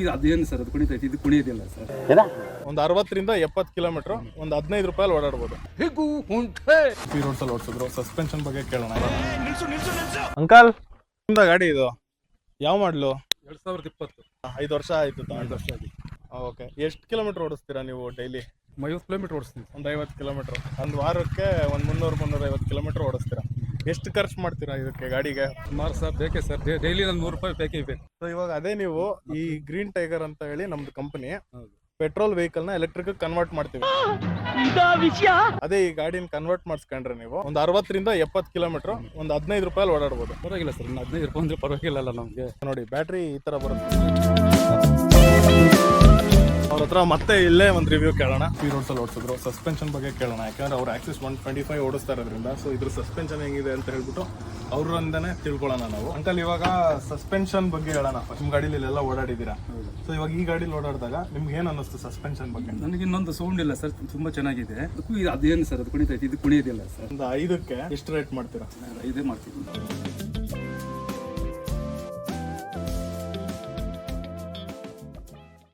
ಇದು ಅದೇನು ಸರ್ ಅದು ಕುಣಿತೈತಿ, ಇದು ಕುಣಿಯೋದಿಲ್ಲ ಸರ್. ಒಂದು 60 ರಿಂದ 70 ಕಿಲೋಮೀಟರ್ ಒಂದು 15 ರೂಪಾಯಲ್ಲಿ ಓಡಾಡ್ಬೋದು. ಈ ರೋಡ್ಸ್ ಅಲ್ಲಿ ಓಡಿಸಿದ್ರು. ಸಸ್ಪೆನ್ಷನ್ ಬಗ್ಗೆ ಕೇಳೋಣ. ಅಂಕಲ್, ನಿಮ್ದ ಗಾಡಿ ಇದು ಯಾವ ಮಾಡ್ಲು? 2020. 5 ವರ್ಷ ಆಯ್ತು. 5 ವರ್ಷ ಆಗಿ. ಓಕೆ. ಎಷ್ಟು ಕಿಲೋಮೀಟರ್ ಓಡಿಸ್ತೀರಾ ನೀವು ಡೈಲಿ? 50 ಕಿಲೋಮೀಟರ್ ಓಡಿಸ್ತೀನಿ. ಒಂದು 50 ಕಿಲೋಮೀಟರ್. ಒಂದು ವಾರಕ್ಕೆ ಒಂದು 300-350 ಕಿಲೋಮೀಟರ್ ಓಡಿಸ್ತೀರಾ. ಎಷ್ಟು ಖರ್ಚು ಮಾಡ್ತೀರಾ ಇದಕ್ಕೆ ಗಾಡಿಗೆ? ಸುಮಾರು ಸರ್ ಬೇಕೇ ಸರ್, ಡೈಲಿ ಒಂದು 100 ರೂಪಾಯಿ ಬೇಕೇ ಬೇಕು. ಸೊ ಇವಾಗ ಅದೇ ನೀವು ಈ ಗ್ರೀನ್ ಟೈಗರ್ ಅಂತ ಹೇಳಿ ನಮ್ದು ಕಂಪನಿ ಪೆಟ್ರೋಲ್ ವೆಹಿಕಲ್ ನ ಎಲೆಕ್ಟ್ರಿಕ್ ಕನ್ವರ್ಟ್ ಮಾಡ್ತೀವಿ. ಅದೇ ಈ ಗಾಡಿನ ಕನ್ವರ್ಟ್ ಮಾಡಿಸ್ಕೊಂಡ್ರೆ ನೀವು ಒಂದು 60 ರಿಂದ 70 ಕಿಲೋಮೀಟರ್ ಒಂದು 15 ರೂಪಾಯಲ್ಲಿ ಓಡಾಡ್ಬೋದು. ಪರವಾಗಿಲ್ಲ ಸರ್, 15 ರೂಪಾಯಿ ಅಂದ್ರೆ ಪರವಾಗಿಲ್ಲ ನಮಗೆ. ನೋಡಿ ಬ್ಯಾಟ್ರಿ ಈ ತರ ಬರುತ್ತೆ. ಅವ್ರ ಹತ್ರ ಮತ್ತೆ ಇಲ್ಲೇ ಒಂದು ರಿವ್ಯೂ ಕೇಳೋಣ. ಈ ರೋಡ್ಸ್ ಅಲ್ಲಿ ಓಡಿಸಿದ್ರು. ಸಸ್ಪೆನ್ಷನ್ ಬಗ್ಗೆ ಕೇಳೋಣ, ಯಾಕಂದ್ರೆ ಅವ್ರು ಆಕ್ಸಿಸ್ 125 ಓಡಿಸ್ತಾ ಇರೋದ್ರಿಂದ. ಸೊ ಇದ್ರ ಸಸ್ಪೆನ್ಷನ್ ಹೆಂಗಿದೆ ಅಂತ ಹೇಳ್ಬಿಟ್ಟು ಅವ್ರಿಂದಾನೆ ತಿಳ್ಕೊಳ್ಳೋಣ ನಾವು. ಅಂಕಲ್, ಇವಾಗ ಸಸ್ಪೆನ್ಷನ್ ಬಗ್ಗೆ ಹೇಳೋಣ. ನಿಮ್ಮ ಗಾಡಿಲಿ ಇಲ್ಲೆಲ್ಲ ಓಡಾಡಿದ್ದೀರಾ. ಸೊ ಇವಾಗ ಈ ಗಾಡಿಲಿ ಓಡಾಡಿದಾಗ ನಿಮ್ಗೆ ಏನ್ ಅನ್ನಿಸ್ತು ಸಸ್ಪೆನ್ಷನ್ ಬಗ್ಗೆ? ನನಗೆ ಇನ್ನೊಂದು ಸೌಂಡ್ ಇಲ್ಲ ಸರ್, ತುಂಬಾ ಚೆನ್ನಾಗಿದೆ. ಇದು ಅದೇನು ಸರ್ ಅದು ಕುಣಿತೈತಿ, ಇದು ಕುಣಿಯೋದಿಲ್ಲ ಸರ್. ಒಂದು 5ಕ್ಕೆ ಎಷ್ಟು ರೇಟ್ ಮಾಡ್ತೀರಾ? 5 ಮಾಡ್ತೀವಿ.